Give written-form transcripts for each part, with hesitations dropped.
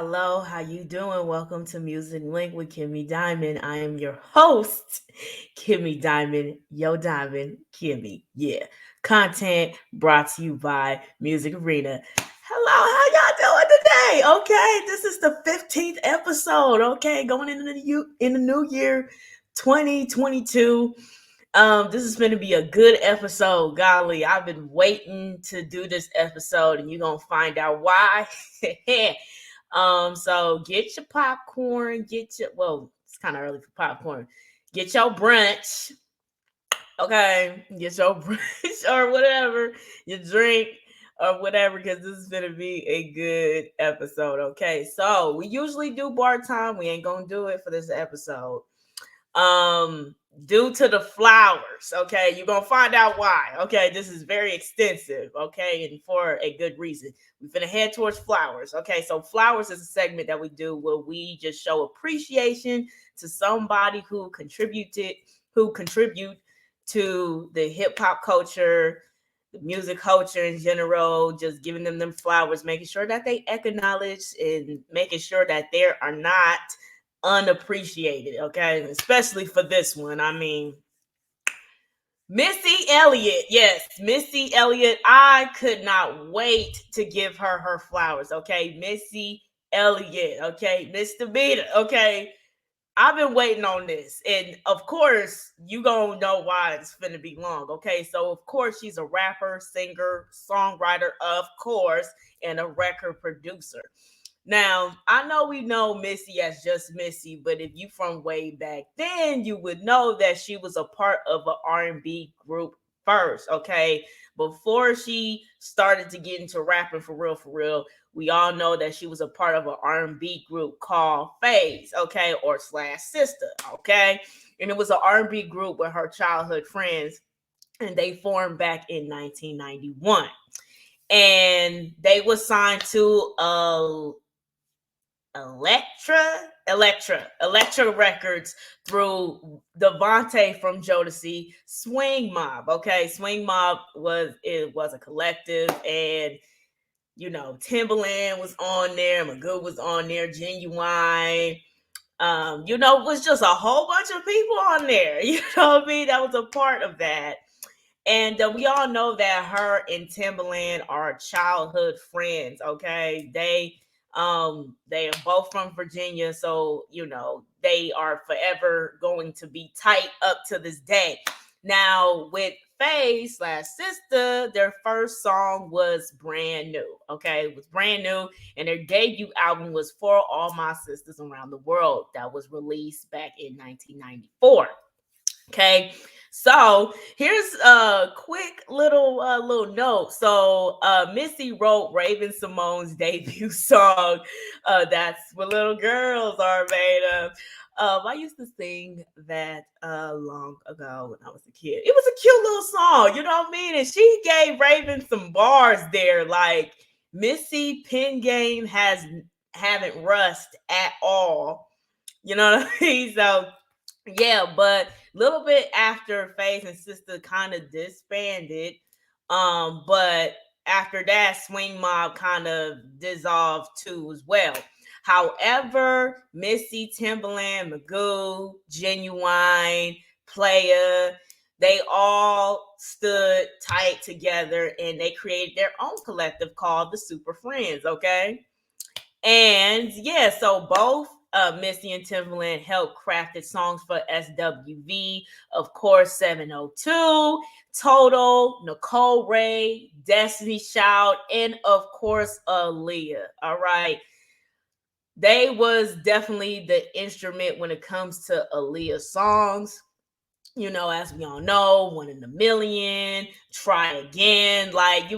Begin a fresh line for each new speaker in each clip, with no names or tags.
hello. How you doing? Welcome to Music Link with Kimmy Diamond. I am your host, Kimmy Diamond, Yo Diamond, Kimmy. Yeah. Content brought to you by Music Arena. Hello, how y'all doing today? Okay, this is the 15th episode. Okay, going into the new year 2022. This is going to be a good episode. Golly, I've been waiting to do this episode, and you're gonna find out why. So get your popcorn, it's kind of early for popcorn. Get your brunch, okay? Get your brunch or whatever, your drink or whatever, because this is gonna be a good episode, okay? So we usually do bar time. We ain't gonna do it for this episode. Um, due to the flowers, okay? You're gonna find out why. Okay, this is very extensive, okay, and for a good reason. We're gonna head towards flowers. Okay, so flowers is a segment that we do where we just show appreciation to somebody who contribute to the hip hop culture, the music culture in general, just giving them flowers, making sure that they acknowledge and making sure that they are not unappreciated, okay? Especially for this one. I mean, Missy Elliott. Yes, Missy Elliott. I could not wait to give her flowers, okay? Missy Elliott, okay? Mr. Beta, okay? I've been waiting on this. And of course, you gonna know why it's finna be long, okay? So, of course, she's a rapper, singer, songwriter, of course, and a record producer. Now, I know we know Missy as just Missy, but if you from way back then, you would know that she was a part of an R&B group first, okay? Before she started to get into rapping for real, we all know that she was a part of an R&B group called Phase, okay, or slash Sister, okay? And it was an R&B group with her childhood friends, and they formed back in 1991. And they were signed to Electra Records through Devontae from Jodeci, Swing Mob. Okay, Swing Mob was a collective, and Timbaland was on there, Magoo was on there, Genuine. It was just a whole bunch of people on there. You know what I mean? That was a part of that. And we all know that her and Timbaland are childhood friends. Okay, they are both from Virginia, so they are forever going to be tight up to this day. Now with Faye slash Sister, their first song was Brand New. Okay, it was brand new, and their debut album was For All My Sisters Around the World, that was released back in 1994. Okay, so here's a quick little note. So Missy wrote Raven Simone's debut song. That's what little girls are made of. I used to sing that long ago when I was a kid. It was a cute little song, you know what I mean? And she gave Raven some bars there. Like Missy pen game haven't rust at all. You know what I mean? So yeah, but a little bit after Faith and Sister kind of disbanded, but after that, Swing Mob kind of dissolved too as well. However, Missy, Timbaland, Magoo, Genuine, Playa, they all stood tight together and they created their own collective called the Super Friends, okay? And yeah, so both Missy and Timbaland helped crafted songs for SWV, of course, 702, Total, Nicole Ray, Destiny Child, and of course, Aaliyah. All right. They was definitely the instrument when it comes to Aaliyah songs. As we all know, One in a Million, Try Again, like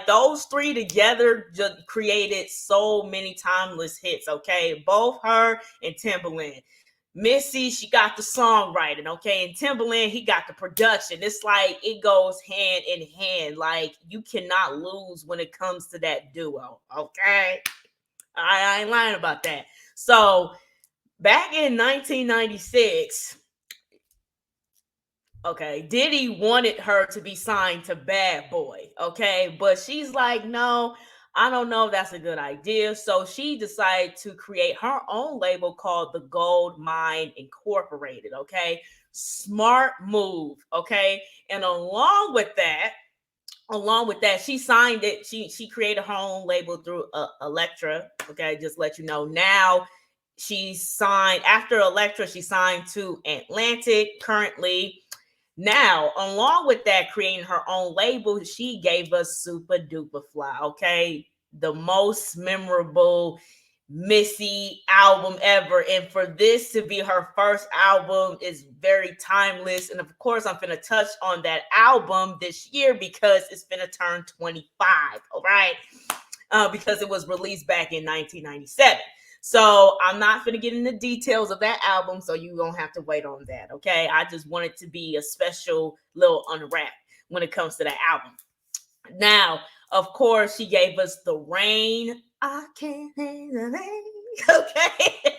those three together just created so many timeless hits. Okay, both her and Timbaland. Missy, she got the songwriting, okay, and Timbaland, he got the production. It's like it goes hand in hand. Like you cannot lose when it comes to that duo. Okay, I ain't lying about that. So back in 1996. Okay, Diddy wanted her to be signed to Bad Boy, okay? But she's like, no, I don't know if that's a good idea. So she decided to create her own label called the Gold Mine Incorporated. Okay. Smart move. Okay. And along with that, she signed it. She created her own label through Elektra. Okay. Just let you know now. She signed after Elektra, she signed to Atlantic currently. Now, along with that, creating her own label, she gave us Supa Dupa Fly, okay? The most memorable Missy album ever. And for this to be her first album is very timeless. And of course, I'm going to touch on that album this year because it's going to turn 25, all right? Because it was released back in 1997. So I'm not going to get into details of that album, so you don't have to wait on that, okay? I just want it to be a special little unwrap when it comes to that album. Now, of course, she gave us The Rain. I can't handle the rain, okay?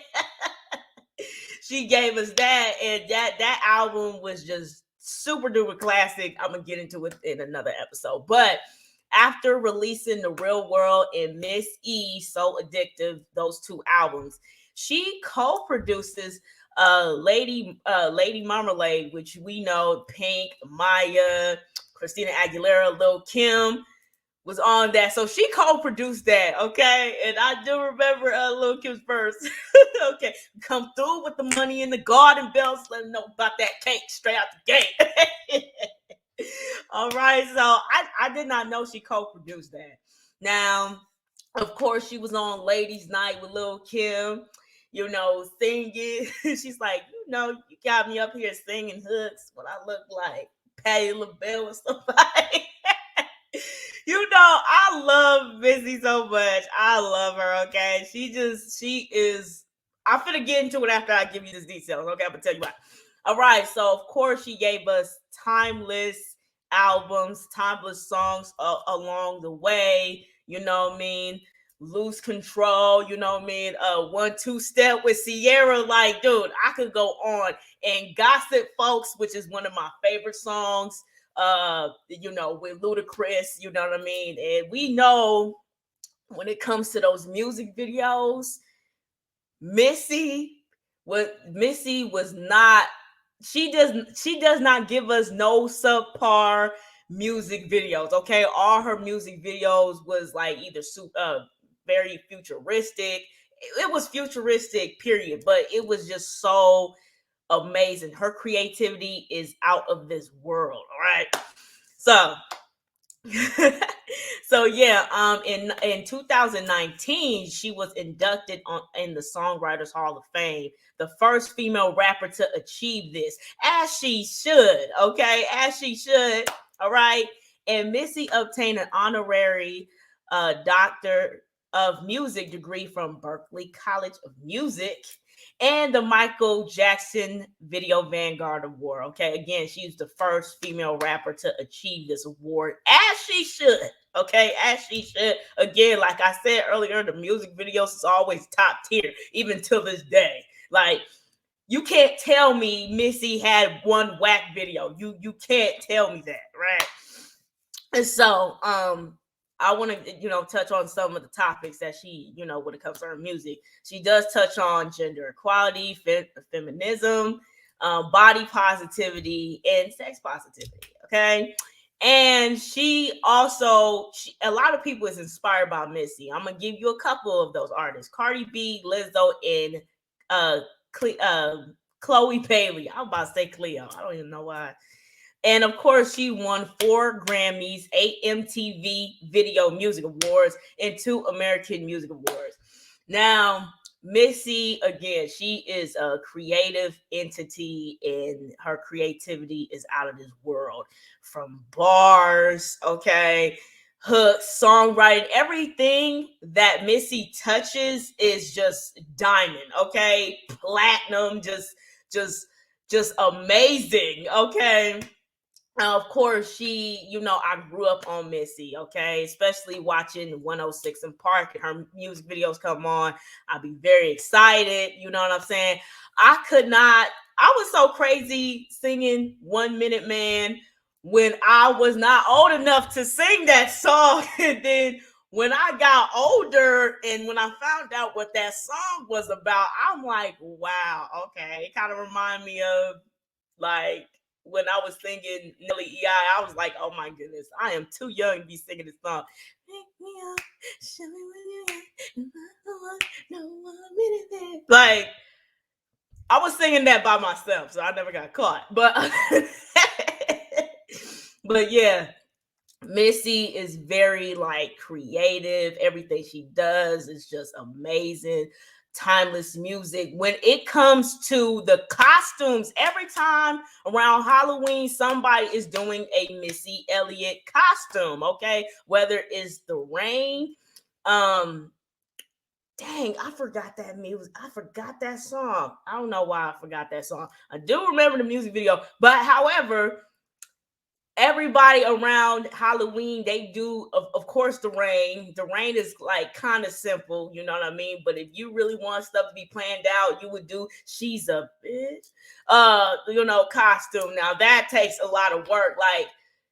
She gave us that, and that album was just super duper classic. I'm gonna get into it in another episode, but after releasing The Real World and Miss E, So Addictive, those two albums, she co-produces Lady Marmalade, which we know Pink, Maya, Christina Aguilera, Lil Kim was on that. So she co-produced that, okay? And I do remember Lil Kim's verse. Okay, come through with the money in the garden bells, let them know about that cake straight out the gate. All right, so I did not know she co-produced that. Now, of course, she was on Ladies Night with Lil Kim, singing. She's like, you got me up here singing hooks when I look like Patti LaBelle or somebody. I love Missy so much. I love her, okay? She is. I'm finna get into it after I give you these details, okay? I'm gonna tell you why. All right, so of course she gave us timeless albums, timeless songs along the way. You know what I mean? Lose Control. You know what I mean? 1-2 Step with Sierra. Like, dude, I could go on. And Gossip Folks, which is one of my favorite songs. With Ludacris. You know what I mean? And we know when it comes to those music videos, Missy was not. She does not give us no subpar music videos. Okay, all her music videos was like either very futuristic. It was futuristic, period. But it was just so amazing. Her creativity is out of this world. All right, so. So yeah, in 2019, she was inducted in the Songwriters Hall of Fame, the first female rapper to achieve this, as she should, okay, as she should, all right. And Missy obtained an honorary Doctor of Music degree from Berklee College of Music and the Michael Jackson Video Vanguard Award. Okay, again, she's the first female rapper to achieve this award, as she should. Okay, as she should. Again, like I said earlier, the music videos is always top tier, even till this day. Like, you can't tell me Missy had one whack video. You can't tell me that, right? And so, I want to, touch on some of the topics that she, when it comes to her music. She does touch on gender equality, feminism, body positivity, and sex positivity. Okay. And she also, a lot of people is inspired by Missy. I'm going to give you a couple of those artists: Cardi B, Lizzo, and Chloe Bailey. I'm about to say Cleo. I don't even know why. And of course, she won 4 Grammys, 8 MTV Video Music Awards, and 2 American Music Awards. Now, Missy, again, she is a creative entity, and her creativity is out of this world. From bars, okay, hooks, songwriting, everything that Missy touches is just diamond, okay, platinum, just amazing, okay. Of course, I grew up on Missy, okay, especially watching 106 in Park and her music videos come on. I'll be very excited. You know what I'm saying? I was so crazy singing 1 Minute Man when I was not old enough to sing that song. And then when I got older and when I found out what that song was about, I'm like, wow, okay. It kind of reminded me of like when I was singing Nelly EI, I was like, oh my goodness, I am too young to be singing this song. Pick me up, show me what you got. No one minute. Like, I was singing that by myself, so I never got caught. But yeah, Missy is very like creative. Everything she does is just amazing. Timeless music. When it comes to the costumes, every time around Halloween, somebody is doing a Missy Elliott costume. Okay, whether it's the rain, dang, I forgot that music. I forgot that song. I don't know why I forgot that song. I do remember the music video, but however, everybody around Halloween, they do, of course, the rain. The rain is like kind of simple, you know what I mean? But if you really want stuff to be planned out, you would do She's a Bitch, costume. Now that takes a lot of work. Like,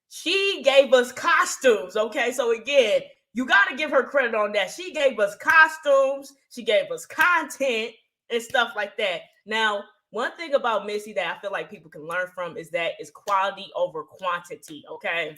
she gave us costumes, okay? So again, you got to give her credit on that. She gave us costumes, she gave us content and stuff like that. Now, one thing about Missy that I feel like people can learn from is that it's quality over quantity. Okay.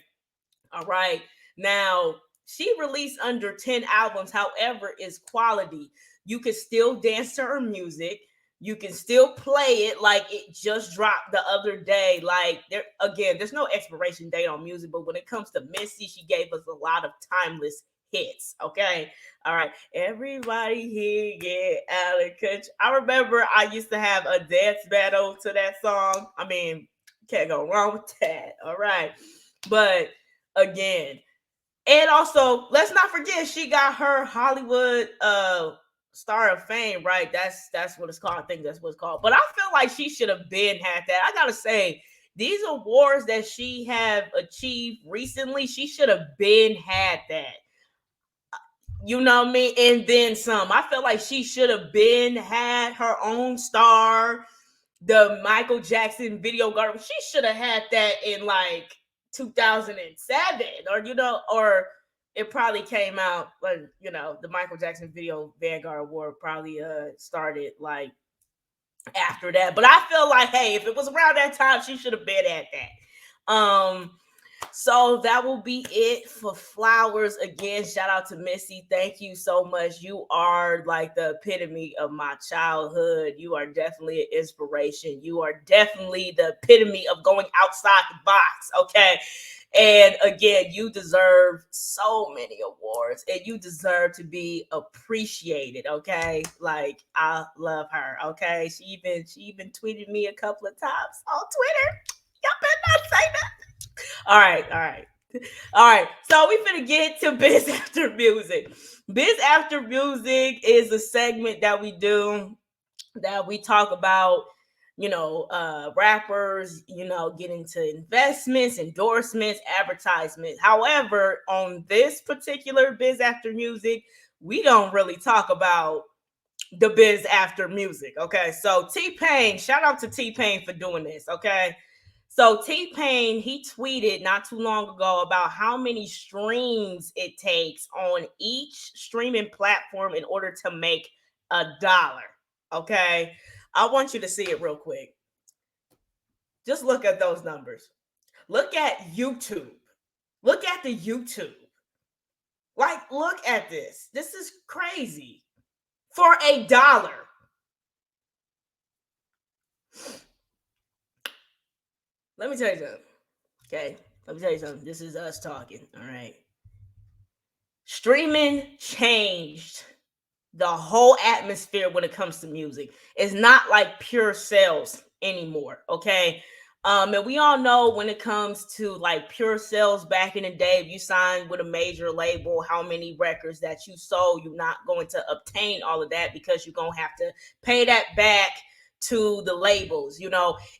All right. Now, she released under 10 albums. However, it's quality. You can still dance to her music. You can still play it like it just dropped the other day. Like, there's no expiration date on music, but when it comes to Missy, she gave us a lot of timeless hits. Okay. All right. Everybody here get out of control. I remember I used to have a dance battle to that song. I mean, can't go wrong with that. All right. But again, and also let's not forget she got her Hollywood Star of Fame, right? That's what it's called. I think that's what it's called. But I feel like she should have been had that. I gotta say, these awards that she have achieved recently, she should have been had that. You know what I mean? And then some. I feel like she should have been had her own star. The Michael Jackson video garden. She should have had that in like 2007, or it probably came out when, the Michael Jackson Video Vanguard Award probably started like after that. But I feel like, hey, if it was around that time, she should have been at that. So that will be it for flowers. Again, shout out to Missy. Thank you so much. You are like the epitome of my childhood. You are definitely an inspiration. You are definitely the epitome of going outside the box. Okay. And again, you deserve so many awards and you deserve to be appreciated. Okay. Like, I love her. Okay. She even tweeted me a couple of times on Twitter. Y'all better not say that. All right. So we finna get to Biz After Music. Biz After Music is a segment that we do that we talk about, rappers, get into investments, endorsements, advertisements. However, on this particular Biz After Music, we don't really talk about the Biz After Music. Okay. So T-Pain, shout out to T-Pain for doing this. Okay. So T-Pain, he tweeted not too long ago about how many streams it takes on each streaming platform in order to make $1. Okay. I want you to see it real quick. Just look at those numbers. Look at YouTube. Look at the YouTube. Like, look at this. This is crazy. For $1. Let me tell you something. Okay. Let me tell you something. This is us talking. All right. Streaming changed the whole atmosphere when it comes to music. It's not like pure sales anymore. Okay. And we all know when it comes to like pure sales back in the day, if you signed with a major label, how many records that you sold, you're not going to obtain all of that because you're going to have to pay that back to the labels,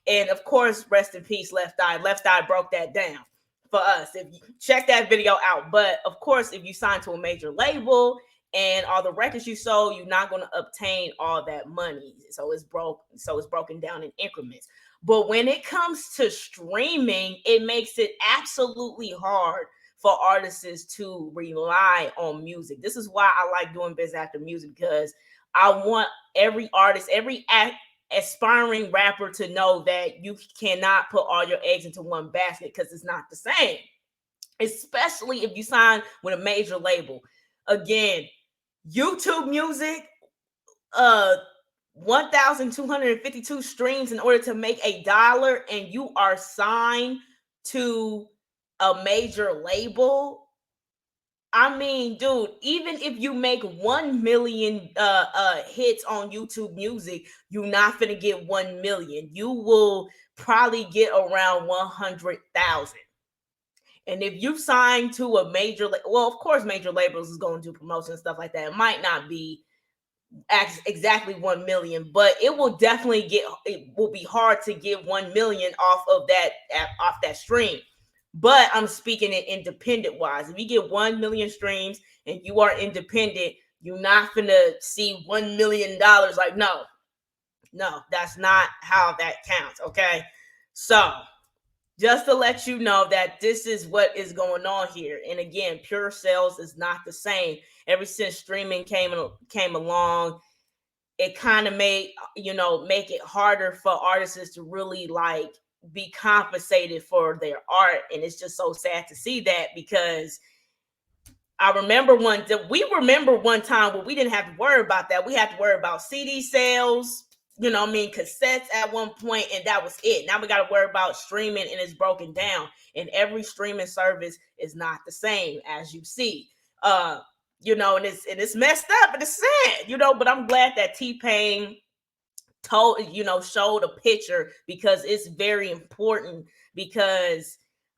and of course, rest in peace, Left Eye. Left Eye broke that down for us. If you check that video out, but of course, if you sign to a major label and all the records you sold, you're not going to obtain all that money. So it's broken down in increments. But when it comes to streaming, it makes it absolutely hard for artists to rely on music. This is why I like doing Biz After Music, because I want every artist, every aspiring rapper to know that you cannot put all your eggs into one basket, because it's not the same, especially if you sign with a major label. Again, YouTube Music, 1,252 streams in order to make $1, and you are signed to a major label. I mean, dude, even if you make 1 million hits on YouTube Music, you're not gonna get 1 million. You will probably get around 100,000. And if you sign to a major, well, of course, major labels is going to do promotion and stuff like that. It might not be exactly 1 million, but it will definitely it will be hard to get 1 million off that stream. But I'm speaking it independent wise. If you get 1 million streams and you are independent, you're not gonna see $1 million. Like, no, that's not how that counts. Okay, so just to let you know that this is what is going on here. And again, pure sales is not the same. Ever since streaming came along, it kind of make it harder for artists to really like be compensated for their art. And it's just so sad to see that, because we remember one time where we didn't have to worry about that. We had to worry about CD sales, cassettes at one point, and that was it. Now we got to worry about streaming, and it's broken down. And every streaming service is not the same, as you see. And it's messed up and it's sad, but I'm glad that T-Pain showed a picture, because it's very important, because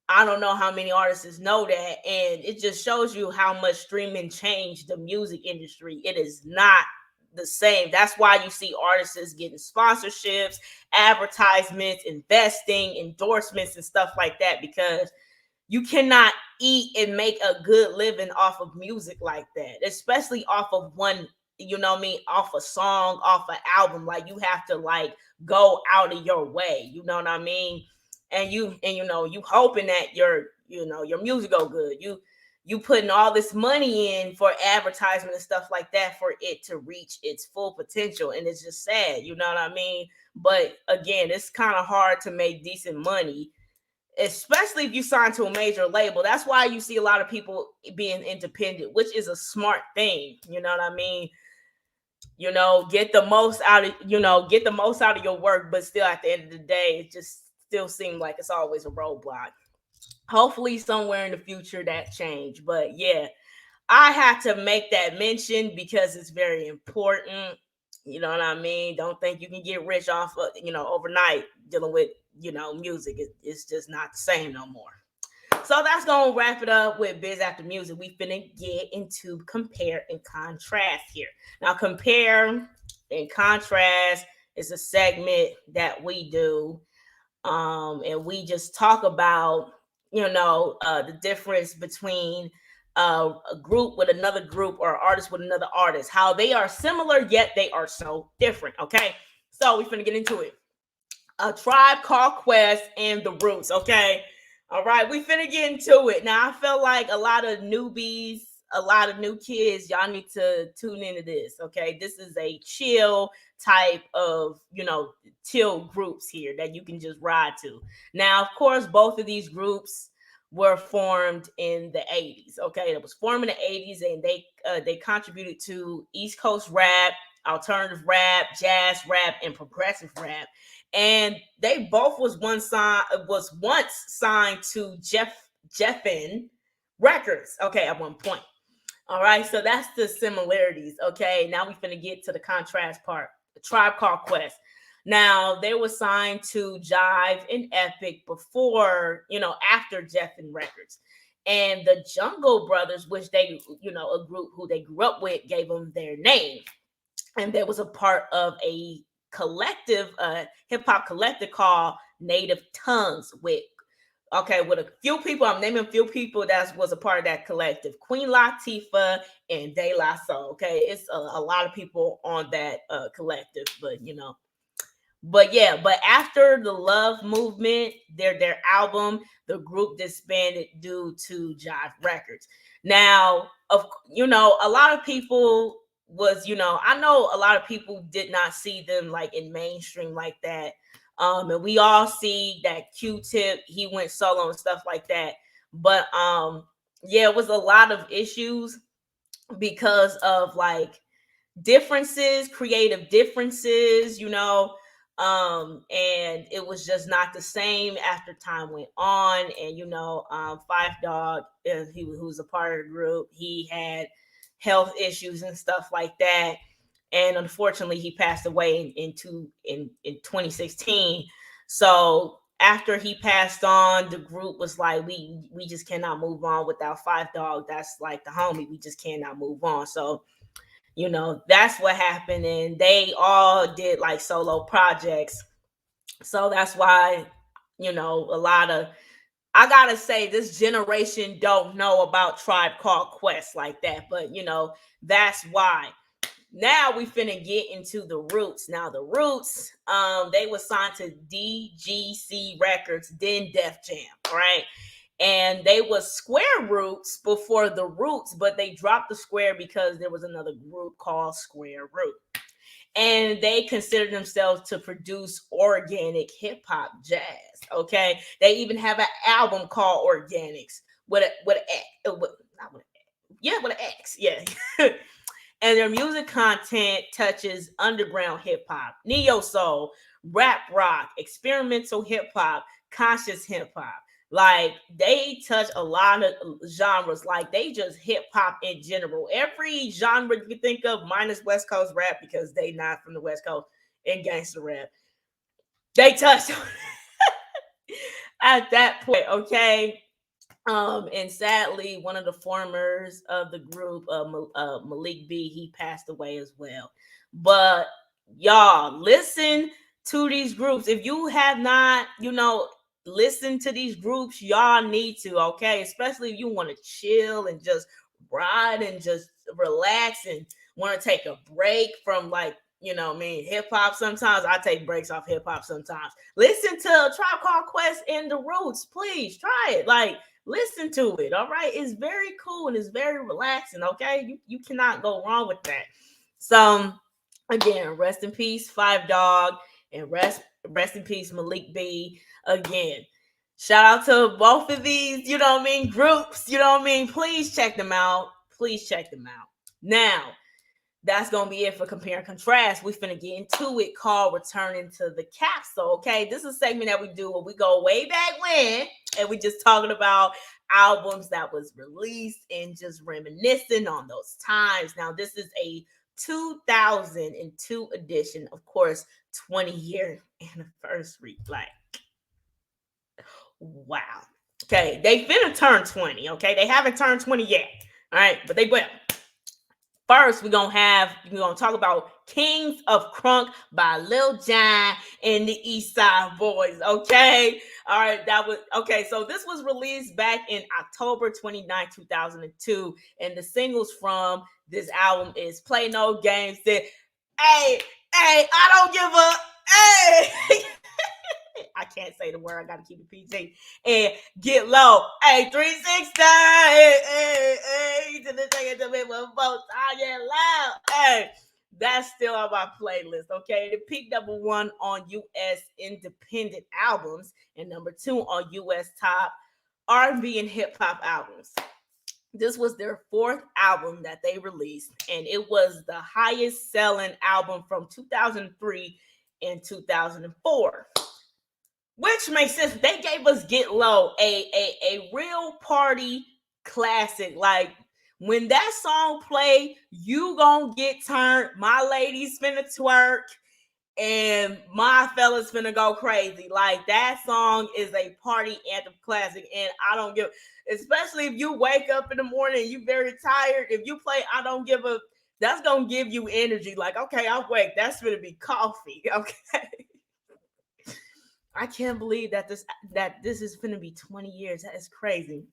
I don't know how many artists know that, and it just shows you how much streaming changed the music industry. It is not the same. That's why you see artists getting sponsorships, advertisements, investing, endorsements, and stuff like that, because you cannot eat and make a good living off of music like that, especially off of one, off a song, off an album. Like, you have to like go out of your way, you know what I mean? And you hoping that your music go good. You putting all this money in for advertisement and stuff like that for it to reach its full potential. And it's just sad, you know what I mean? But again, it's kind of hard to make decent money, especially if you sign to a major label. That's why you see a lot of people being independent, which is a smart thing. You know what I mean? Get the most out of your work, but still at the end of the day, it just still seems like it's always a roadblock. Hopefully somewhere in the future that change. But yeah, I had to make that mention because it's very important. You know what I mean? Don't think you can get rich off of, overnight dealing with, music. It's just not the same no more. So that's going to wrap it up with Biz After Music. We finna get into compare and contrast here. Now, compare and contrast is a segment that we do. And we just talk about, the difference between a group with another group, or artist with another artist, how they are similar, yet they are so different. Okay. So we're finna get into it. A Tribe Called Quest and The Roots. Okay. All right. We finna get into it. Now, I feel like a lot of newbies, a lot of new kids, y'all need to tune into this. Okay. This is a chill type of, chill groups here that you can just ride to. Now, of course, both of these groups were formed in the 80s. Okay. It was formed in the 80s, and they contributed to East Coast rap, alternative rap, jazz rap, and progressive rap. And they both was once signed to Geffen Records. Okay, at one point. All right, so that's the similarities. Okay, now we finna get to the contrast part. The Tribe Called Quest. Now, they were signed to Jive and Epic before, after Geffen Records. And the Jungle Brothers, which they, a group who they grew up with, gave them their name. And there was a part of a collective, hip-hop collective called Native Tongues with a few people. I'm naming a few people that was a part of that collective: Queen Latifah and De La Soul. Okay, it's a lot of people on that collective, But yeah, but after the Love Movement, their album, the group disbanded due to Jive Records. Now, a lot of people was, I know a lot of people did not see them like in mainstream like that. And we all see that Q-Tip, he went solo and stuff like that. But yeah, it was a lot of issues because of like differences, creative differences, and it was just not the same after time went on. And Five Dog, who was a part of the group, he had health issues and stuff like that, and unfortunately he passed away in 2016. So after he passed on, the group was like, we just cannot move on without Five Dog. That's like the homie. We just cannot move on. So that's what happened. And they all did like solo projects. So that's why, a lot of, I gotta say, this generation don't know about Tribe Called Quest like that. But, that's why. Now we finna get into the Roots. Now the Roots, they were signed to DGC Records, then Def Jam, right? And they was Square Roots before the Roots, but they dropped the Square because there was another group called Square Root. And they consider themselves to produce organic hip hop jazz. Okay, they even have an album called Organics with an X, yeah. And their music content touches underground hip hop, neo soul, rap rock, experimental hip hop, conscious hip hop. Like they touch a lot of genres. Like they just hip hop in general. Every genre you can think of, minus West Coast rap because they not from the West Coast, and gangster rap. They touch at that point. Okay. And sadly, one of the formers of the group, Malik B, he passed away as well. But y'all, listen to these groups. If you have not, listened to these groups, y'all need to, okay? Especially if you want to chill and just ride and just relax and want to take a break from like, hip hop. Sometimes I take breaks off hip hop sometimes. Listen to Tribe Called Quest and the Roots, please try it. Like, listen to it. All right, it's very cool and it's very relaxing. Okay, you cannot go wrong with that. So again, rest in peace Five Dog, and rest in peace Malik B. Again, shout out to both of these groups. Please check them out. Now that's gonna be it for compare and contrast. We finna get into it, called Returning to the Capsule. Okay, this is a segment that we do where we go way back when, and we just talking about albums that was released and just reminiscing on those times. Now this is a 2002 edition, of course, 20-year anniversary. Like, wow. Okay, they finna turn 20. Okay, they haven't turned 20 yet. All right, but they will. First, we're gonna talk about Kings of Crunk by Lil Jon and the East Side Boys. Okay. All right. So this was released back in October 29, 2002. And the singles from this album is Play No Games. Hey, I don't give a hey. I can't say the word. I gotta keep it PG. And Get Low. Hey, 360. Hey, to the thing to me with both. I get loud. Hey, that's still on my playlist. Okay, it peaked #1 on U.S. independent albums and #2 on U.S. top R&B and hip hop albums. This was their 4th album that they released, and it was the highest selling album from 2003 and 2004. Which makes sense. They gave us Get Low, a real party classic. Like, when that song play, you gonna get turned. My ladies finna twerk, and my fellas finna go crazy. Like, that song is a party anthem classic, and I don't give, especially if you wake up in the morning and you very tired. If you play I Don't Give a, that's gonna give you energy. Like, okay, I'm awake. That's gonna be coffee. Okay. I can't believe that this is gonna be 20 years. That is crazy.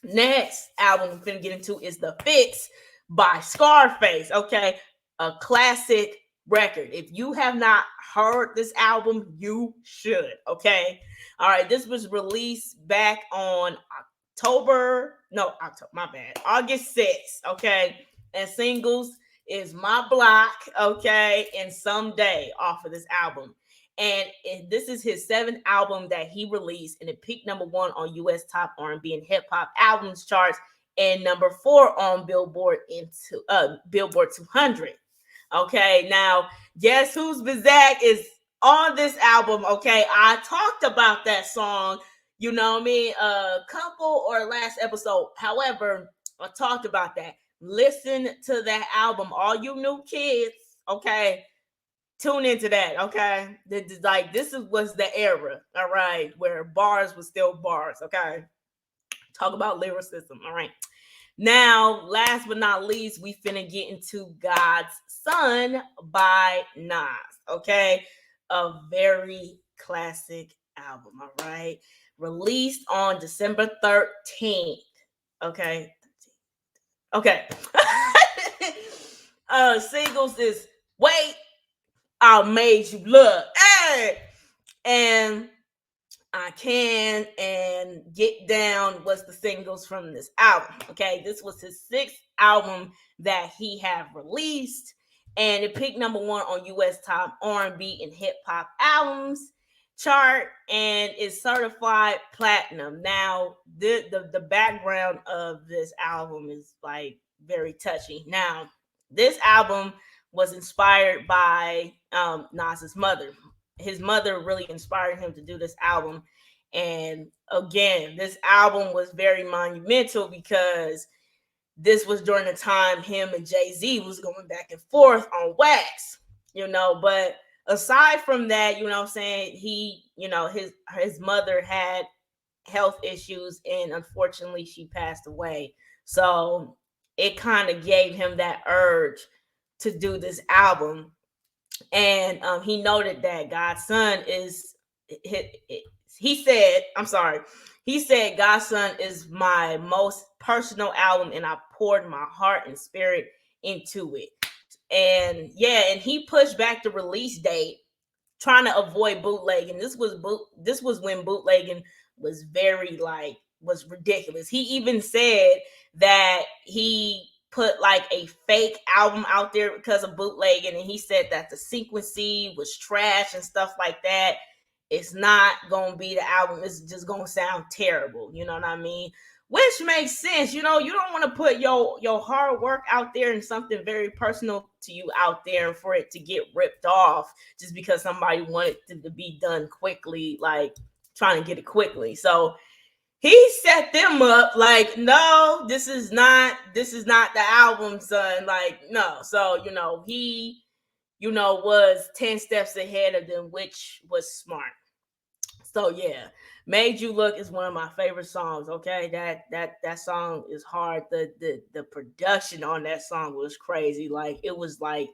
Next album we're gonna get into is The Fix by Scarface. Okay, a classic record. If you have not heard this album, you should. Okay. All right. This was released back on August 6th. Okay. And singles is My Block, okay, and Someday off of this album. And this is his seventh album that he released, and it peaked #1 on U.S. Top R&B and Hip Hop Albums charts, and #4 on Billboard 200. Okay, now guess who's Bizak is on this album? Okay, I talked about that song, you know what I mean, a couple or last episode. However, I talked about that. Listen to that album, all you new kids. Okay, tune into that. Okay, this was the era. All right, where bars was still bars. Okay, talk about lyricism. All right. Now, last but not least, we finna get into God's Son by Nas. Okay, a very classic album. All right, released on December 13th. Okay. Singles is Wait, I Made You Look. Hey, and I Can and Get Down was the singles from this album. Okay, this was his sixth album that he had released, and it peaked #1 on U.S. Top R&B and Hip Hop Albums chart, and is certified platinum. Now, the background of this album is like very touchy. Now, this album was inspired by Nas's mother. His mother really inspired him to do this album. And again, this album was very monumental because this was during the time him and Jay-Z was going back and forth on Wax, but aside from that, you know what I'm saying, he, his mother had health issues, and unfortunately she passed away. So it kind of gave him that urge to do this album. And he noted that God's Son is he said God's Son is my most personal album, and I poured my heart and spirit into it. And yeah, and he pushed back the release date, trying to avoid bootlegging. This was when bootlegging was was ridiculous. He even said that he put like a fake album out there because of bootlegging, and he said that the sequencing was trash and stuff like that. It's not gonna be the album. It's just gonna sound terrible. You know what I mean? Which makes sense. You don't want to put your hard work out there and something very personal to you out there for it to get ripped off just because somebody wanted it to be done quickly, like trying to get it quickly. So he set them up like, no, this is not the album, son. Like, no. So, he, was 10 steps ahead of them, which was smart. So yeah, Made You Look is one of my favorite songs. Okay, that song is hard. The production on that song was crazy. Like, it was like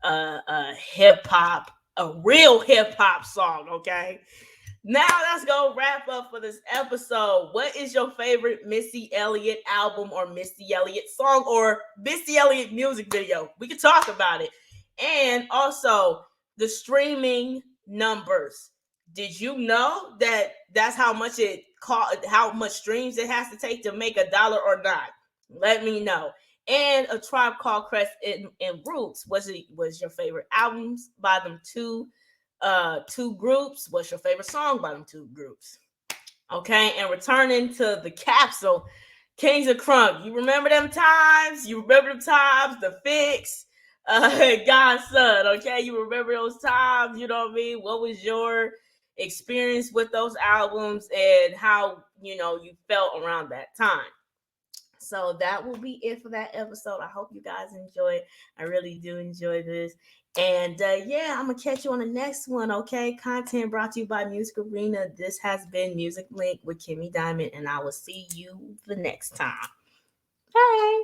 a hip hop, a real hip hop song. Okay. Now let's go wrap up for this episode. What is your favorite Missy Elliott album or Missy Elliott song or Missy Elliott music video? We can talk about it. And also the streaming numbers. Did you know that that's how much how much streams it has to take to make $1 or not? Let me know. And A Tribe Called Quest and Roots was your favorite albums by them two groups? What's your favorite song by them two groups? Okay, and returning to the capsule, Kings of Crunk. You remember them times? The Fix, God's Son. Okay, you remember those times? You know what I mean? What was your experience with those albums and how you felt around that time? So that will be it for that episode. I hope you guys enjoy it. I really do enjoy this. And yeah, I'm going to catch you on the next one, okay? Content brought to you by Music Arena. This has been Music Link with Kimmy Diamond, and I will see you the next time. Bye.